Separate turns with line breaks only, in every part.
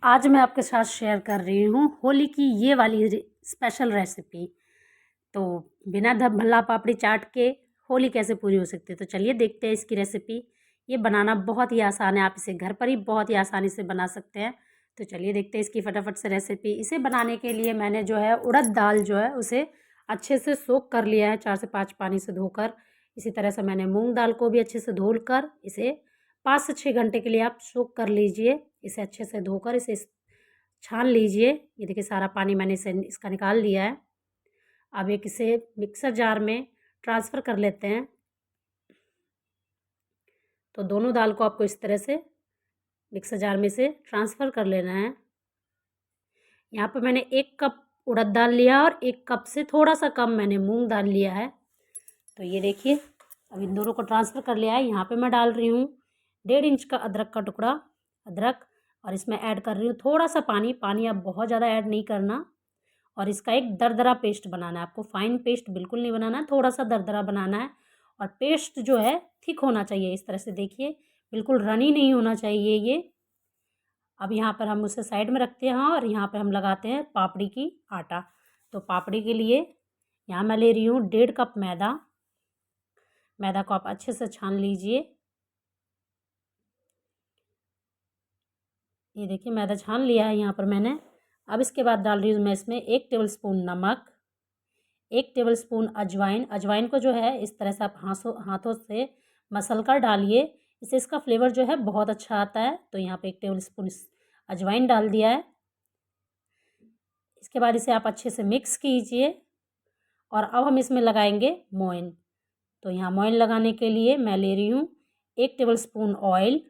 आज मैं आपके साथ शेयर कर रही हूँ होली की ये वाली स्पेशल रेसिपी। तो बिना भल्ला पापड़ी चाट के होली कैसे पूरी हो सकती है, तो चलिए देखते हैं इसकी रेसिपी। ये बनाना बहुत ही आसान है, आप इसे घर पर ही बहुत ही आसानी से बना सकते हैं। तो चलिए देखते हैं इसकी फटाफट से रेसिपी। इसे बनाने के लिए मैंने जो है उड़द दाल जो है उसे अच्छे से सोख कर लिया है, 4 से 5 पानी से धोकर। इसी तरह से मैंने मूँग दाल को भी अच्छे से धोकर इसे 5 से 6 घंटे के लिए आप सोख कर लीजिए। इसे अच्छे से धोकर इसे छान लीजिए। ये देखिए सारा पानी मैंने इसका निकाल लिया है। अब एक इसे मिक्सर जार में ट्रांसफ़र कर लेते हैं। तो दोनों दाल को आपको इस तरह से मिक्सर जार में से ट्रांसफ़र कर लेना है। यहाँ पर मैंने 1 कप उड़द दाल लिया और 1 कप से थोड़ा सा कम मैंने मूंग दाल लिया है। तो ये देखिए अब इन दोनों को ट्रांसफ़र कर लिया है। यहाँ पे मैं डाल रही हूँ 1.5 इंच का अदरक का टुकड़ा अदरक, और इसमें ऐड कर रही हूँ थोड़ा सा पानी। पानी आप बहुत ज़्यादा ऐड नहीं करना, और इसका एक दरदरा पेस्ट बनाना है। आपको फाइन पेस्ट बिल्कुल नहीं बनाना है, थोड़ा सा दरदरा बनाना है। और पेस्ट जो है थिक होना चाहिए, इस तरह से देखिए, बिल्कुल रनी नहीं होना चाहिए ये। अब यहाँ पर हम उसे साइड में रखते हैं और यहाँ पर हम लगाते हैं पापड़ी की आटा। तो पापड़ी के लिए यहाँ मैं ले रही हूँ 1.5 कप मैदा। मैदा को आप अच्छे से छान लीजिए। ये देखिए मैदा छान लिया है यहाँ पर मैंने। अब इसके बाद डाल रही हूँ मैं इसमें 1 टेबलस्पून नमक, 1 टेबलस्पून अजवाइन। अजवाइन को जो है इस तरह से आप हाथों से मसल कर डालिए, इससे इसका फ्लेवर जो है बहुत अच्छा आता है। तो यहाँ पे 1 टेबलस्पून अजवाइन डाल दिया है। इसके बाद इसे आप अच्छे से मिक्स कीजिए, और अब हम इसमें लगाएंगे मोइन। तो यहाँ मोइन लगाने के लिए मैं ले रही हूँ 1 टेबलस्पून ऑयल।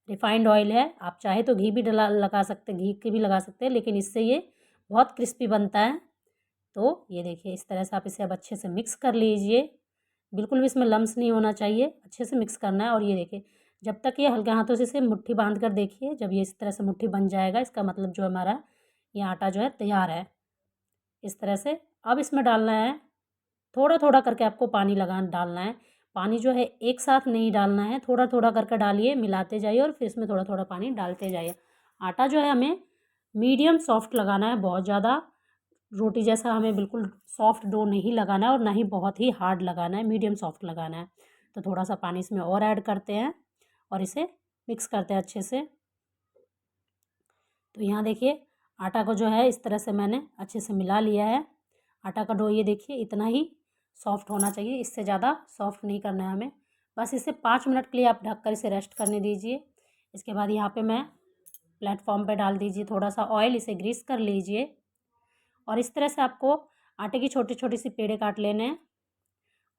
रिफाइंड ऑयल है, आप चाहे तो घी भी लगा सकते हैं, घी के भी लगा सकते हैं, लेकिन इससे ये बहुत क्रिस्पी बनता है। तो ये देखिए इस तरह से आप इसे अब अच्छे से मिक्स कर लीजिए। बिल्कुल भी इसमें लम्स नहीं होना चाहिए, अच्छे से मिक्स करना है। और ये देखिए जब तक ये हल्के हाथों से इसे मुट्ठी बांध कर देखिए, जब ये इस तरह से मुट्ठी बन जाएगा, इसका मतलब जो हमारा ये आटा जो है तैयार है। इस तरह से अब इसमें डालना है, थोड़ा थोड़ा करके आपको पानी डालना है। पानी जो है एक साथ नहीं डालना है, थोड़ा थोड़ा करके डालिए, मिलाते जाइए और फिर इसमें थोड़ा थोड़ा पानी डालते जाइए। आटा जो है हमें मीडियम सॉफ्ट लगाना है, बहुत ज़्यादा रोटी जैसा हमें बिल्कुल सॉफ्ट डो नहीं लगाना है और ना ही बहुत ही हार्ड लगाना है, मीडियम सॉफ्ट लगाना है। तो थोड़ा सा पानी इसमें और ऐड करते हैं और इसे मिक्स करते हैं अच्छे से। तो यहाँ देखिए आटा को जो है इस तरह से मैंने अच्छे से मिला लिया है। आटा का डो ये देखिए इतना ही सॉफ्ट होना चाहिए, इससे ज़्यादा सॉफ्ट नहीं करना है हमें। बस इसे 5 मिनट के लिए आप ढककर इसे रेस्ट करने दीजिए। इसके बाद यहाँ पे मैं प्लेटफॉर्म पे डाल दीजिए थोड़ा सा ऑयल, इसे ग्रीस कर लीजिए। और इस तरह से आपको आटे की छोटी छोटी सी पेड़े काट लेने हैं,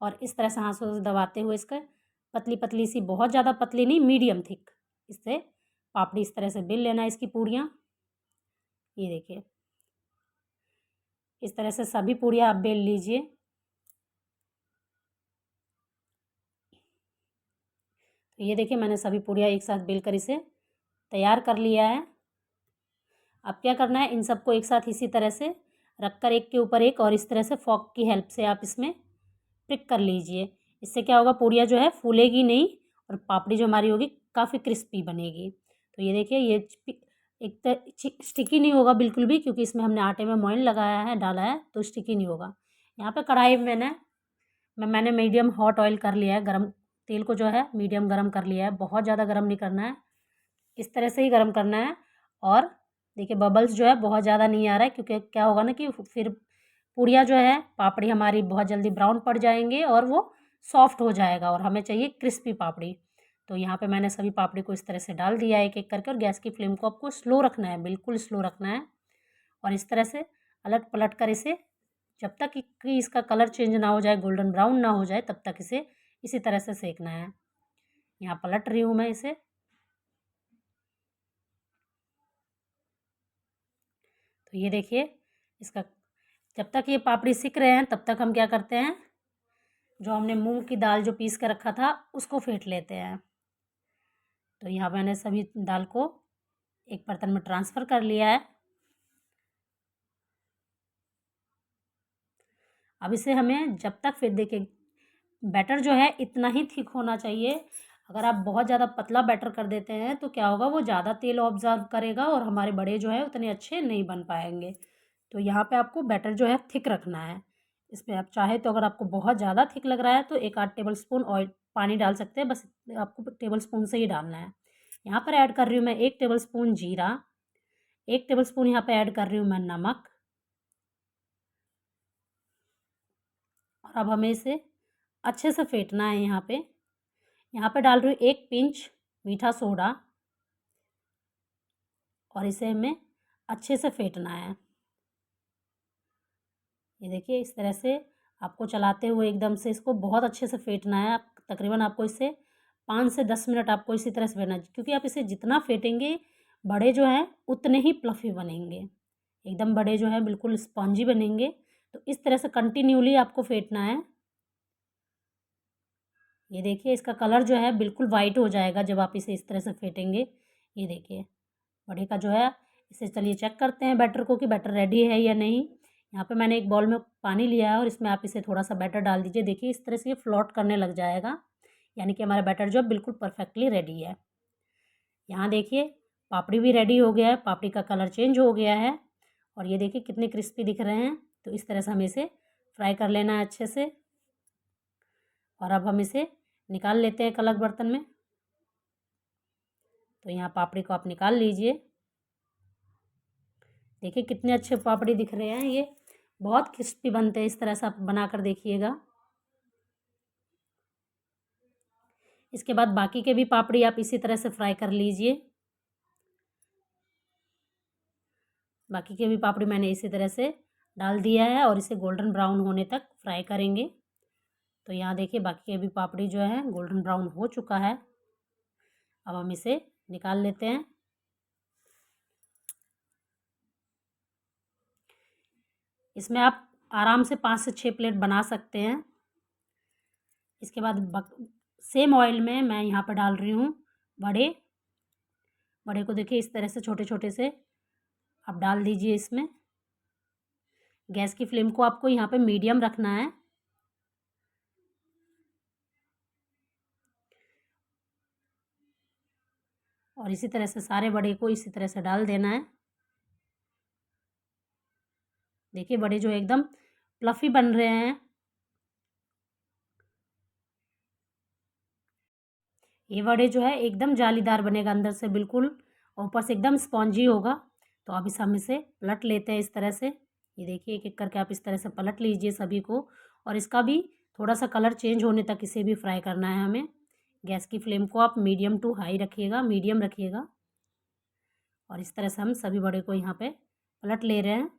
और इस तरह से हाथों से दबाते हुए इसका पतली पतली सी, बहुत ज़्यादा पतली नहीं, मीडियम थिक, इससे पापड़ी इस तरह से बेल लेना है इसकी पूड़ियाँ। ये देखिए इस तरह से सभी पूड़ियाँ आप बेल लीजिए। तो ये देखिए मैंने सभी पूड़ियाँ एक साथ बेल कर इसे तैयार कर लिया है। अब क्या करना है, इन सबको एक साथ इसी तरह से रखकर एक के ऊपर एक, और इस तरह से फॉक की हेल्प से आप इसमें प्रिक कर लीजिए। इससे क्या होगा, पूड़ियाँ जो है फूलेगी नहीं और पापड़ी जो हमारी होगी काफ़ी क्रिस्पी बनेगी। तो ये देखिए ये एक स्टिकी नहीं होगा बिल्कुल भी, क्योंकि इसमें हमने आटे में मोइन लगाया है, डाला है, तो स्टिकी नहीं होगा। यहाँ पे कढ़ाई में मैंने मीडियम हॉट ऑयल कर लिया है, गरम तेल को जो है मीडियम गरम कर लिया है, बहुत ज़्यादा गरम नहीं करना है, इस तरह से ही गरम करना है। और देखिए बबल्स जो है बहुत ज़्यादा नहीं आ रहा है, क्योंकि क्या होगा ना कि फिर पूड़ियाँ जो है पापड़ी हमारी बहुत जल्दी ब्राउन पड़ जाएंगे और वो सॉफ्ट हो जाएगा, और हमें चाहिए क्रिस्पी पापड़ी। तो यहाँ पे मैंने सभी पापड़ी को इस तरह से डाल दिया है एक एक करके, और गैस की फ्लेम को आपको स्लो रखना है, बिल्कुल स्लो रखना है। और इस तरह से अलट पलट कर इसे जब तक कि इसका कलर चेंज ना हो जाए, गोल्डन ब्राउन ना हो जाए, तब तक इसे इसी तरह से सेकना है। यहाँ पलट रही हूँ मैं इसे। तो ये देखिए इसका जब तक ये पापड़ी सिक रहे हैं तब तक हम क्या करते हैं, जो हमने मूंग की दाल जो पीस कर रखा था उसको फेंट लेते हैं। तो यहाँ मैंने सभी दाल को एक बर्तन में ट्रांसफ़र कर लिया है। अब इसे हमें जब तक, फिर देखिए बैटर जो है इतना ही थिक होना चाहिए। अगर आप बहुत ज़्यादा पतला बैटर कर देते हैं तो क्या होगा, वो ज़्यादा तेल ऑब्ज़र्व करेगा और हमारे बड़े जो है उतने अच्छे नहीं बन पाएंगे। तो यहाँ पे आपको बैटर जो है थिक रखना है। इसमें आप चाहे तो अगर आपको बहुत ज़्यादा थिक लग रहा है तो 1 आध टेबल स्पून ऑयल पानी डाल सकते हैं, बस आपको टेबल स्पून से ही डालना है। यहाँ पर ऐड कर रही हूँ मैं 1 टेबल स्पून जीरा, 1 टेबल स्पून यहाँ पे ऐड कर रही हूँ मैं नमक। और अब हमें इसे अच्छे से फेंटना है। यहाँ पे डाल रही हूँ 1 पिंच मीठा सोडा और इसे हमें अच्छे से फेंटना है। ये देखिए इस तरह से आपको चलाते हुए एकदम से इसको बहुत अच्छे से फेंटना है। आप तकरीबन आपको इसे 5 से 10 मिनट आपको इसी तरह से फेंटना है, क्योंकि आप इसे जितना फेंटेंगे बड़े जो हैं उतने ही प्लफ़ी बनेंगे। एकदम बड़े जो हैं बिल्कुल स्पॉन्जी बनेंगे। तो इस तरह से कंटिन्यूली आपको फेंटना है। ये देखिए इसका कलर जो है बिल्कुल वाइट हो जाएगा जब आप इसे इस तरह से फेंटेंगे। ये देखिए बड़े का जो है, इसे चलिए चेक करते हैं बैटर को कि बैटर रेडी है या नहीं। यहाँ पे मैंने एक बाउल में पानी लिया है और इसमें आप इसे थोड़ा सा बैटर डाल दीजिए। देखिए इस तरह से ये फ्लोट करने लग जाएगा, यानी कि हमारा बैटर जो है बिल्कुल परफेक्टली रेडी है। यहाँ देखिए पापड़ी भी रेडी हो गया है, पापड़ी का कलर चेंज हो गया है और ये देखिए कितने क्रिस्पी दिख रहे हैं। तो इस तरह से हमें इसे फ्राई कर लेना है अच्छे से। और अब हम इसे निकाल लेते हैं एक अलग बर्तन में। तो यहाँ पापड़ी को आप निकाल लीजिए। देखिए कितने अच्छे पापड़ी दिख रहे हैं, ये बहुत क्रिस्पी बनते हैं। इस तरह से आप बना कर देखिएगा। इसके बाद बाकी के भी पापड़ी आप इसी तरह से फ्राई कर लीजिए। बाकी के भी पापड़ी मैंने इसी तरह से डाल दिया है और इसे गोल्डन ब्राउन होने तक फ्राई करेंगे। तो यहाँ देखिए बाकी के भी पापड़ी जो है गोल्डन ब्राउन हो चुका है। अब हम इसे निकाल लेते हैं। इसमें आप आराम से 5 से 6 प्लेट बना सकते हैं। इसके बाद सेम ऑयल में मैं यहाँ पर डाल रही हूँ बड़े। बड़े को देखिए इस तरह से छोटे छोटे से आप डाल दीजिए इसमें। गैस की फ्लेम को आपको यहाँ पे मीडियम रखना है। और इसी तरह से सारे बड़े को इसी तरह से डाल देना है। देखिए बड़े जो एकदम फ्लफ़ी बन रहे हैं। ये बड़े जो है एकदम जालीदार बनेगा अंदर से बिल्कुल, और ऊपर से एकदम स्पॉन्जी होगा। तो अब हम इसे पलट लेते हैं इस तरह से। ये देखिए एक एक करके आप इस तरह से पलट लीजिए सभी को। और इसका भी थोड़ा सा कलर चेंज होने तक इसे भी फ्राई करना है हमें। गैस की फ्लेम को आप मीडियम टू हाई रखिएगा, मीडियम रखिएगा। और इस तरह से हम सभी बड़े को यहाँ पे पलट ले रहे हैं।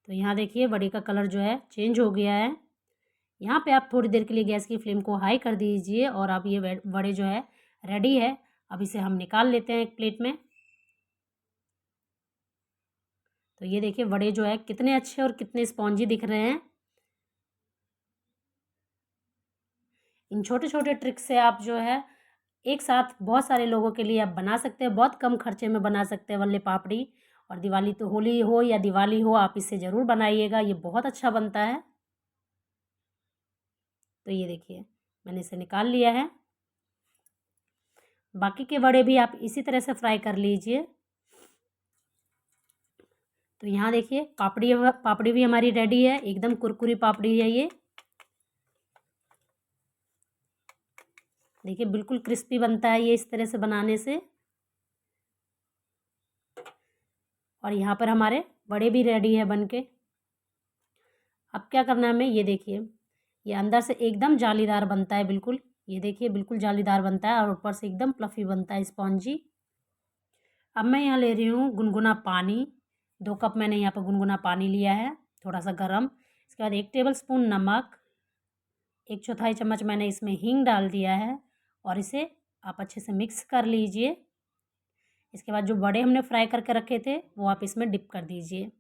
तो यहाँ देखिए बड़े का कलर जो है चेंज हो गया है। यहाँ पे आप थोड़ी देर के लिए गैस की फ्लेम को हाई कर दीजिए और अब ये बड़े जो है रेडी है। अब इसे हम निकाल लेते हैं एक प्लेट में। तो ये देखिए बड़े जो है कितने अच्छे और कितने स्पॉन्जी दिख रहे हैं। इन छोटे छोटे ट्रिक्स से आप जो है एक साथ बहुत सारे लोगों के लिए आप बना सकते हैं, बहुत कम खर्चे में बना सकते हैं वल्ले पापड़ी। और दिवाली तो होली हो या दिवाली हो, आप इसे ज़रूर बनाइएगा, ये बहुत अच्छा बनता है। तो ये देखिए मैंने इसे निकाल लिया है। बाकी के बड़े भी आप इसी तरह से फ्राई कर लीजिए। तो यहाँ देखिए पापड़ी भी हमारी रेडी है, एकदम कुरकुरी पापड़ी है ये। देखिए बिल्कुल क्रिस्पी बनता है ये इस तरह से बनाने से। और यहाँ पर हमारे बड़े भी रेडी है बनके। अब क्या करना है हमें, ये देखिए ये अंदर से एकदम जालीदार बनता है बिल्कुल। ये देखिए बिल्कुल जालीदार बनता है और ऊपर से एकदम फ्लफ़ी बनता है, स्पॉन्जी। अब मैं यहाँ ले रही हूँ गुनगुना पानी। 2 कप मैंने यहाँ पर गुनगुना पानी लिया है, थोड़ा सा गर्म। इसके बाद 1 टेबल स्पून नमक, 1/4 चम्मच मैंने इसमें हींग डाल दिया है और इसे आप अच्छे से मिक्स कर लीजिए। इसके बाद जो बड़े हमने फ्राई करके रखे थे वो आप इसमें डिप कर दीजिए।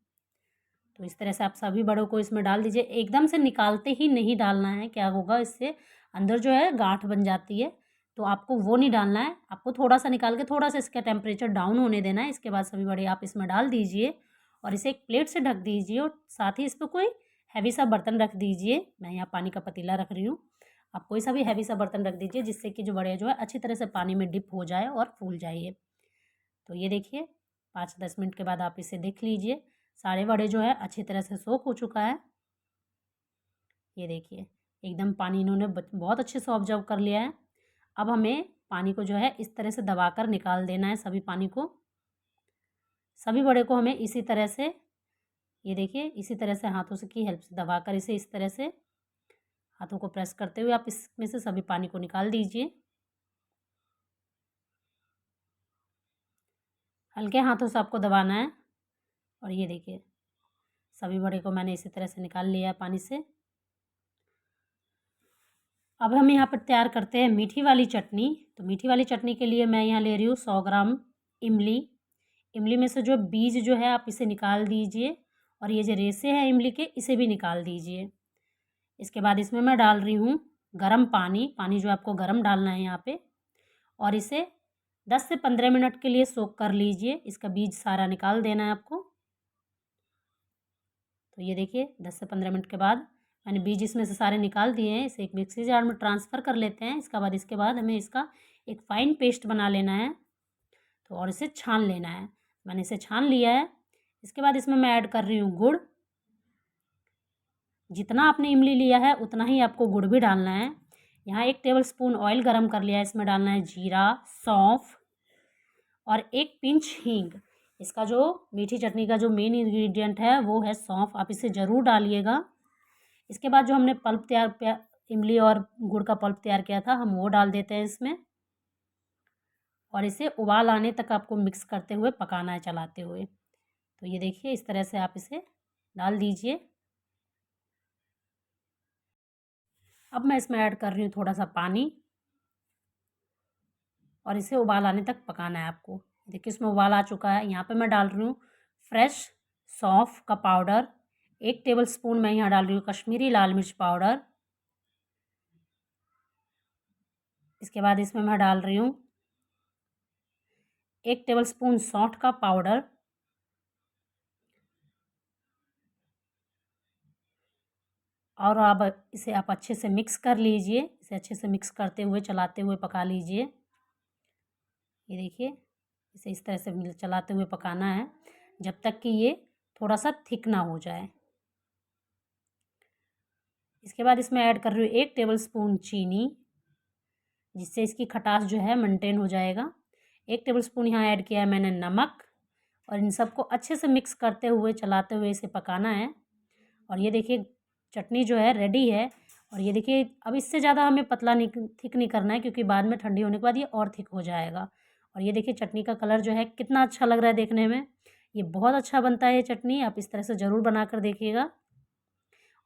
तो इस तरह से आप सभी बड़ों को इसमें डाल दीजिए। एकदम से निकालते ही नहीं डालना है, क्या होगा इससे अंदर जो है गांठ बन जाती है। तो आपको वो नहीं डालना है, आपको थोड़ा सा निकाल के थोड़ा सा इसका टेम्परेचर डाउन होने देना है। इसके बाद सभी बड़े आप इसमें डाल दीजिए और इसे एक प्लेट से ढक दीजिए और साथ ही इस पर कोई हैवी सा बर्तन रख दीजिए। मैं यहाँ पानी का पतीला रख रही हूँ। आप कोई सा भी हैवी सा बर्तन रख दीजिए जिससे कि जो वड़े जो है अच्छी तरह से पानी में डिप हो जाए और फूल जाए ये। तो ये देखिए 5-10 मिनट के बाद आप इसे देख लीजिए, सारे वड़े जो है अच्छी तरह से सोख हो चुका है। ये देखिए एकदम पानी इन्होंने बहुत अच्छे से ऑब्जर्व कर लिया है। अब हमें पानी को जो है इस तरह से दबाकर निकाल देना है, सभी पानी को। सभी वड़े को हमें इसी तरह से, ये देखिए इसी तरह से हाथों से की हेल्प से दबाकर इसे इस तरह से हाथों को प्रेस करते हुए आप इसमें से सभी पानी को निकाल दीजिए। हल्के हाथों से आपको दबाना है। और ये देखिए सभी वड़े को मैंने इसी तरह से निकाल लिया है पानी से। अब हम यहाँ पर तैयार करते हैं मीठी वाली चटनी। तो मीठी वाली चटनी के लिए मैं यहाँ ले रही हूँ 100 ग्राम इमली। इमली में से जो बीज जो है आप इसे निकाल दीजिए और ये जो रेसे हैं इमली के इसे भी निकाल दीजिए। इसके बाद इसमें मैं डाल रही हूँ गरम पानी। पानी जो आपको गरम डालना है यहाँ पे, और इसे 10 से 15 मिनट के लिए सोक कर लीजिए। इसका बीज सारा निकाल देना है आपको। तो ये देखिए 10 से 15 मिनट के बाद मैंने बीज इसमें से सारे निकाल दिए हैं। इसे एक मिक्सी जार में ट्रांसफ़र कर लेते हैं। इसके बाद हमें इसका एक फ़ाइन पेस्ट बना लेना है। तो और इसे छान लेना है। मैंने इसे छान लिया है। इसके बाद इसमें मैं ऐड कर रही हूँ गुड़। जितना आपने इमली लिया है उतना ही आपको गुड़ भी डालना है। यहाँ 1 टेबलस्पून ऑयल गरम कर लिया है। इसमें डालना है जीरा, सौंफ और 1 पिंच हींग। इसका जो मीठी चटनी का जो मेन इंग्रेडिएंट है वो है सौंफ। आप इसे ज़रूर डालिएगा। इसके बाद जो हमने पल्प इमली और गुड़ का पल्प तैयार किया था हम वो डाल देते हैं इसमें, और इसे उबाल आने तक आपको मिक्स करते हुए पकाना है, चलाते हुए। तो ये देखिए इस तरह से आप इसे डाल दीजिए। अब मैं इसमें ऐड कर रही हूँ थोड़ा सा पानी और इसे उबाल आने तक पकाना है आपको। देखिए इसमें उबाल आ चुका है। यहाँ पे मैं डाल रही हूँ फ्रेश सौंफ का पाउडर। 1 टेबलस्पून मैं यहाँ डाल रही हूँ कश्मीरी लाल मिर्च पाउडर। इसके बाद इसमें मैं डाल रही हूँ 1 टेबलस्पून सौंठ का पाउडर। और अब इसे आप अच्छे से मिक्स कर लीजिए। इसे अच्छे से मिक्स करते हुए चलाते हुए पका लीजिए। ये देखिए इसे इस तरह से चलाते हुए पकाना है जब तक कि ये थोड़ा सा थिक ना हो जाए। इसके बाद इसमें ऐड कर रही हूँ 1 टेबलस्पून चीनी, जिससे इसकी खटास जो है मेंटेन हो जाएगा। 1 टेबलस्पून यहाँ ऐड किया है मैंने नमक, और इन सबको अच्छे से मिक्स करते हुए चलाते हुए इसे पकाना है। और ये देखिए चटनी जो है रेडी है। और ये देखिए अब इससे ज़्यादा हमें पतला नहीं, थिक नहीं करना है, क्योंकि बाद में ठंडी होने के बाद ये और थिक हो जाएगा। और ये देखिए चटनी का कलर जो है कितना अच्छा लग रहा है देखने में। ये बहुत अच्छा बनता है ये चटनी। आप इस तरह से ज़रूर बना कर देखिएगा।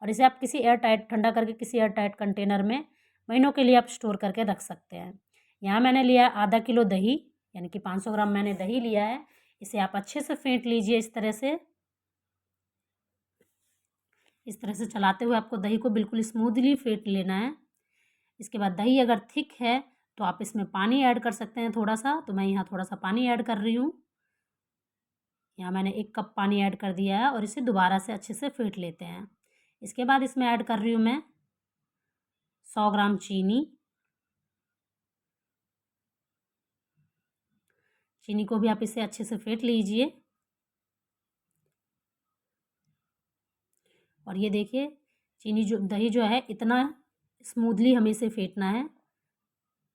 और इसे आप किसी एयर टाइट, ठंडा करके किसी एयर टाइट कंटेनर में महीनों के लिए आप स्टोर करके रख सकते हैं। यहाँ मैंने लिया है आधा किलो दही, यानी कि 500 ग्राम मैंने दही लिया है। इसे आप अच्छे से फेंट लीजिए इस तरह से। इस तरह से चलाते हुए आपको दही को बिल्कुल स्मूथली फेंट लेना है। इसके बाद दही अगर थिक है तो आप इसमें पानी ऐड कर सकते हैं थोड़ा सा। तो मैं यहाँ थोड़ा सा पानी ऐड कर रही हूँ। यहाँ मैंने 1 कप पानी ऐड कर दिया है और इसे दोबारा से अच्छे से फेंट लेते हैं। इसके बाद इसमें ऐड कर रही हूँ मैं 100 ग्राम चीनी। चीनी को भी आप इसे अच्छे से फेंट लीजिए। और ये देखिए दही जो है इतना स्मूथली हमें इसे फेंटना है।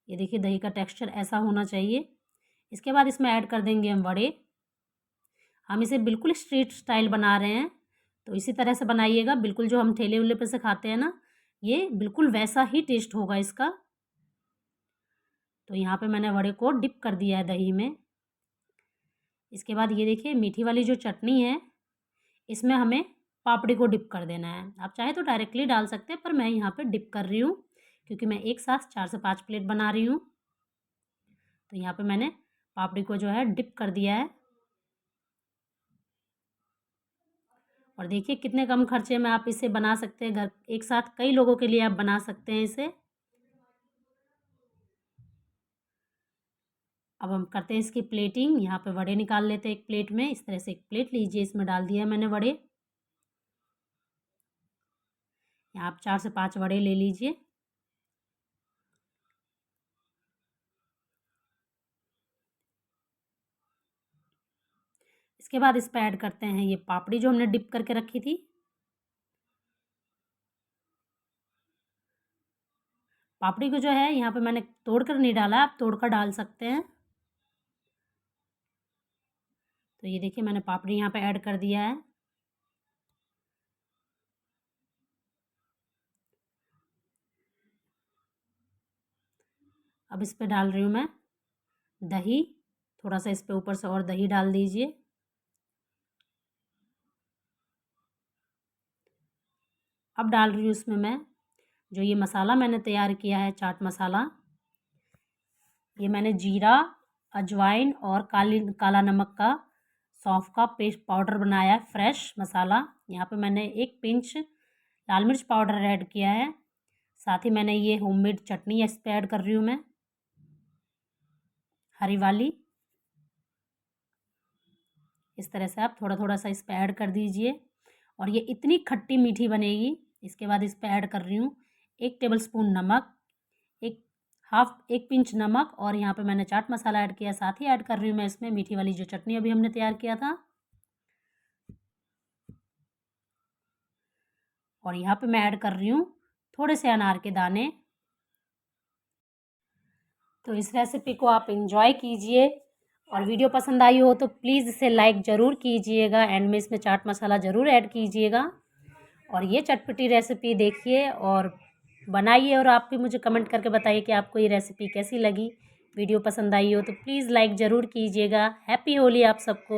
ये देखिए दही का टेक्सचर ऐसा होना चाहिए। इसके बाद इसमें ऐड कर देंगे हम वड़े। हम इसे बिल्कुल स्ट्रीट स्टाइल बना रहे हैं, तो इसी तरह से बनाइएगा। बिल्कुल जो हम ठेले वेले पे से खाते हैं ना, ये बिल्कुल वैसा ही टेस्ट होगा इसका। तो यहाँ पे मैंने वड़े को डिप कर दिया है दही में। इसके बाद ये देखिए मीठी वाली जो चटनी है इसमें हमें पापड़ी को डिप कर देना है। आप चाहे तो डायरेक्टली डाल सकते हैं, पर मैं यहाँ पे डिप कर रही हूँ क्योंकि मैं एक साथ 4 से 5 प्लेट बना रही हूँ। तो यहाँ पे मैंने पापड़ी को जो है डिप कर दिया है। और देखिए कितने कम खर्चे में आप इसे बना सकते हैं। घर एक साथ कई लोगों के लिए आप बना सकते हैं इसे। अब हम करते हैं इसकी प्लेटिंग। यहाँ पे वड़े निकाल लेते हैं एक प्लेट में। इस तरह से एक प्लेट लीजिए, इसमें डाल दिया मैंने वड़े। यहाँ आप 4 से 5 वड़े ले लीजिए। इसके बाद इस पर ऐड करते हैं ये पापड़ी जो हमने डिप करके रखी थी। पापड़ी को जो है यहाँ पे मैंने तोड़कर नहीं डाला, आप तोड़कर डाल सकते हैं। तो ये देखिए मैंने पापड़ी यहाँ पे ऐड कर दिया है। अब इस पे डाल रही हूँ मैं दही। थोड़ा सा इस पे ऊपर से और दही डाल दीजिए। अब डाल रही हूँ इसमें मैं जो ये मसाला मैंने तैयार किया है, चाट मसाला। ये मैंने जीरा, अजवाइन और काला नमक का सौंफ का पेस्ट पाउडर बनाया है, फ्रेश मसाला। यहाँ पे मैंने 1 पिंच लाल मिर्च पाउडर ऐड किया है। साथ ही मैंने ये होममेड चटनी इस पर ऐड कर रही हूँ मैं, हरी वाली। इस तरह से आप थोड़ा थोड़ा सा इस पर ऐड कर दीजिए और ये इतनी खट्टी मीठी बनेगी। इसके बाद इस पर ऐड कर रही हूँ 1 टेबलस्पून नमक, 1 पिंच नमक, और यहाँ पे मैंने चाट मसाला ऐड किया। साथ ही ऐड कर रही हूँ मैं इसमें मीठी वाली जो चटनी अभी हमने तैयार किया था। और यहाँ पे मैं ऐड कर रही हूँ थोड़े से अनार के दाने। तो इस रेसिपी को आप एंजॉय कीजिए और वीडियो पसंद आई हो तो प्लीज़ इसे लाइक ज़रूर कीजिएगा। एंड में इसमें चाट मसाला ज़रूर ऐड कीजिएगा। और ये चटपटी रेसिपी देखिए और बनाइए और आप भी मुझे कमेंट करके बताइए कि आपको ये रेसिपी कैसी लगी। वीडियो पसंद आई हो तो प्लीज़ लाइक ज़रूर कीजिएगा। हैप्पी होली आप सबको।